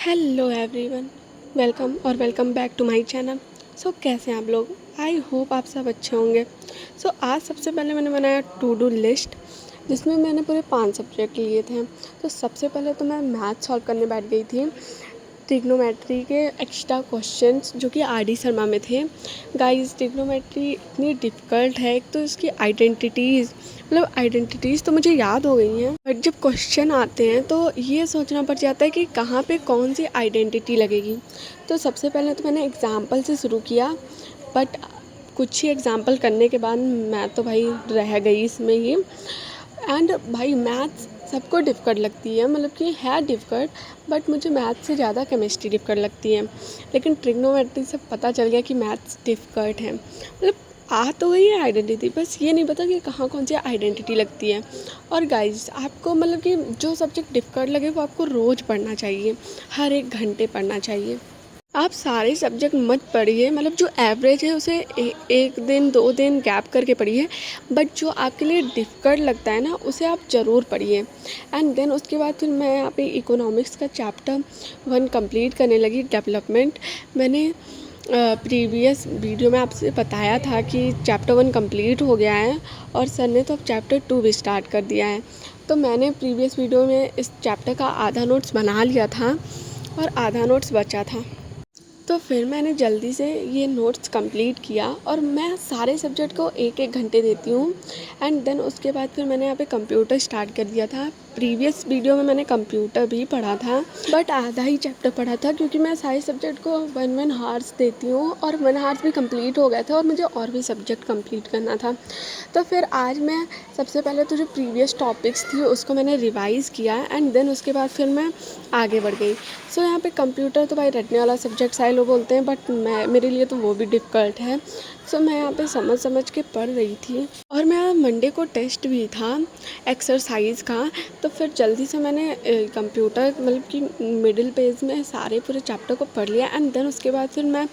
Hello everyone, welcome back to my channel. कैसे हैं आप लोग? आई होप आप सब अच्छे होंगे। आज सबसे पहले मैंने बनाया टू डू लिस्ट, जिसमें मैंने पूरे 5 सब्जेक्ट लिए थे। सबसे पहले तो मैं मैथ सॉल्व करने बैठ गई थी, ट्रिग्नोमेट्री के एक्स्ट्रा क्वेश्चंस जो कि आर डी शर्मा में थे। गाइस, ट्रिग्नोमेट्री इतनी डिफ़िकल्ट है। एक तो इसकी आइडेंटिटीज़ तो मुझे याद हो गई हैं, बट जब क्वेश्चन आते हैं तो ये सोचना पड़ जाता है कि कहाँ पे कौन सी आइडेंटिटी लगेगी। सबसे पहले तो मैंने एग्ज़ाम्पल से शुरू किया, बट कुछ ही एग्ज़ाम्पल करने के बाद मैं तो भाई रह गई इसमें ही। एंड भाई मैथ्स सबको डिफ़िकल्ट लगती है, मतलब कि है डिफ़िकल्ट, बट मुझे मैथ्स से ज़्यादा केमिस्ट्री डिफ़िकल्ट लगती है। लेकिन ट्रिग्नोमेट्री से पता चल गया कि मैथ्स डिफ़िकल्ट है। मतलब आ तो गई है आइडेंटिटी, बस ये नहीं पता कि कहाँ कौन सी आइडेंटिटी लगती है। और गाइस, आपको मतलब कि जो सब्जेक्ट डिफ़िकल्ट लगे वो आपको रोज़ पढ़ना चाहिए, हर 1 घंटे पढ़ना चाहिए। आप सारे सब्जेक्ट मत पढ़िए, मतलब जो एवरेज है उसे 1 दिन 2 दिन गैप करके पढ़िए, बट जो आपके लिए डिफ़िकल्ट लगता है ना उसे आप ज़रूर पढ़िए। एंड देन उसके बाद फिर मैं यहाँ पे इकोनॉमिक्स का चैप्टर 1 कंप्लीट करने लगी, डेवलपमेंट। मैंने प्रीवियस वीडियो में आपसे बताया था कि चैप्टर 1 कंप्लीट हो गया है और सर ने तो अब चैप्टर 2 भी स्टार्ट कर दिया है। मैंने प्रीवियस वीडियो में इस चैप्टर का आधा नोट्स बना लिया था और आधा नोट्स बचा था। फिर मैंने जल्दी से ये नोट्स कंप्लीट किया और मैं सारे सब्जेक्ट को 1-1 घंटे देती हूँ। एंड देन उसके बाद फिर मैंने यहाँ पे कंप्यूटर स्टार्ट कर दिया था। प्रीवियस वीडियो में मैंने कंप्यूटर भी पढ़ा था, बट आधा ही चैप्टर पढ़ा था क्योंकि मैं सारे सब्जेक्ट को 1-1 हार्स देती हूँ और 1 हार्स भी कंप्लीट हो गया था और मुझे और भी सब्जेक्ट कंप्लीट करना था। फिर आज मैं सबसे पहले तो जो प्रीवियस टॉपिक्स थी उसको मैंने रिवाइज़ किया एंड देन उसके बाद फिर मैं आगे बढ़ गई। यहाँ पे कंप्यूटर तो भाई रटने वाला सब्जेक्ट सारे लोग बोलते हैं, बट मेरे लिए तो वो भी डिफ़िकल्ट है। मैं यहाँ पे समझ के पढ़ रही थी और मैं मंडे को टेस्ट भी था एक्सरसाइज का। फिर जल्दी से मैंने कंप्यूटर मतलब कि मिडिल पेज में सारे पूरे चैप्टर को पढ़ लिया एंड देन उसके बाद फिर मैं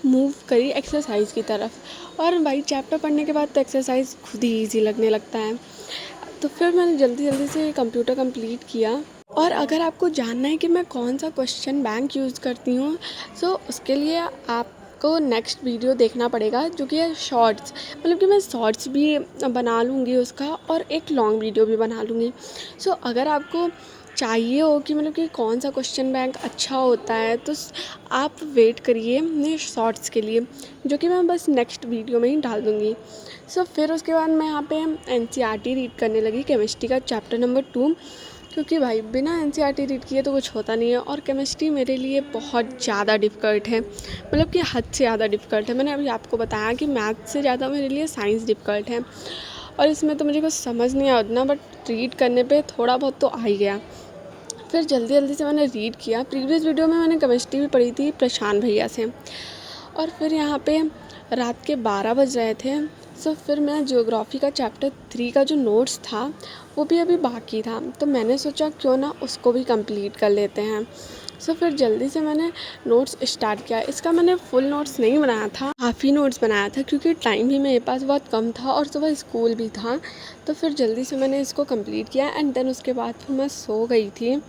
मूव करी एक्सरसाइज की तरफ। और भाई चैप्टर पढ़ने के बाद तो एक्सरसाइज खुद ही ईजी लगने लगता है। फिर मैंने जल्दी से कंप्यूटर कंप्लीट किया। और अगर आपको जानना है कि मैं कौन सा क्वेश्चन बैंक यूज़ करती हूँ, उसके लिए आपको नेक्स्ट वीडियो देखना पड़ेगा जो कि है शॉर्ट्स। मतलब कि मैं शॉर्ट्स भी बना लूँगी उसका और एक लॉन्ग वीडियो भी बना लूँगी। अगर आपको चाहिए हो कि मतलब कि कौन सा क्वेश्चन बैंक अच्छा होता है तो आप वेट करिए मेरे शॉर्ट्स के लिए, जो कि मैं बस नेक्स्ट वीडियो में ही डाल दूँगी। फिर उसके बाद मैं यहाँ पे NCERT रीड करने लगी, केमिस्ट्री का चैप्टर नंबर 2, क्योंकि भाई बिना NCERT रीड किए तो कुछ होता नहीं है। और केमिस्ट्री मेरे लिए बहुत ज़्यादा डिफ़िकल्ट है, मतलब कि हद से ज़्यादा डिफ़िकल्ट है। मैंने अभी आपको बताया कि मैथ से ज़्यादा मेरे लिए साइंस डिफ़िकल्ट है और इसमें तो मुझे कुछ समझ नहीं आया उतना, बट रीड करने पे थोड़ा बहुत तो आ ही गया। फिर जल्दी से मैंने रीड किया। प्रीवियस वीडियो में मैंने केमिस्ट्री भी पढ़ी थी प्रशांत भैया से। और फिर यहाँ पे रात के 12 बज रहे थे। फिर मैं ज्योग्राफी का चैप्टर 3 का जो नोट्स था वो भी अभी बाकी था, मैंने सोचा क्यों ना उसको भी कंप्लीट कर लेते हैं। फिर जल्दी से मैंने नोट्स स्टार्ट किया। इसका मैंने फुल नोट्स नहीं बनाया था, हाफ ही नोट्स बनाया था क्योंकि टाइम भी मेरे पास बहुत कम था और सुबह स्कूल भी था। फिर जल्दी से मैंने इसको कंप्लीट किया एंड देन उसके बाद फिर मैं सो गई थी।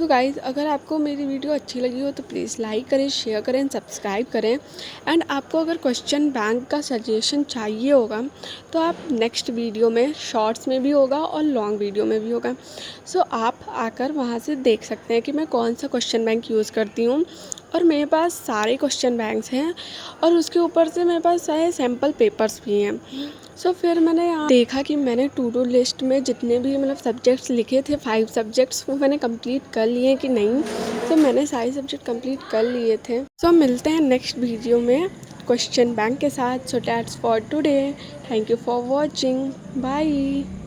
गाइज़, अगर आपको मेरी वीडियो अच्छी लगी हो तो प्लीज़ लाइक करें, शेयर करें, सब्सक्राइब करें। एंड आपको अगर क्वेश्चन बैंक का सजेशन चाहिए होगा तो आप नेक्स्ट वीडियो में शॉर्ट्स में भी होगा और लॉन्ग वीडियो में भी होगा। आप आकर वहाँ से देख सकते हैं कि मैं कौन सा क्वेश्चन बैंक यूज़ करती हूँ। और मेरे पास सारे क्वेश्चन बैंक्स हैं और उसके ऊपर से मेरे पास सारे सैम्पल पेपर्स भी हैं। फिर मैंने यहाँ देखा कि मैंने टू डू लिस्ट में जितने भी मतलब सब्जेक्ट्स लिखे थे 5 सब्जेक्ट्स वो मैंने कंप्लीट कर लिए कि नहीं। मैंने सारे सब्जेक्ट कंप्लीट कर लिए थे। मिलते हैं नेक्स्ट वीडियो में क्वेश्चन बैंक के साथ। That's for today. Thank you for watching. Bye.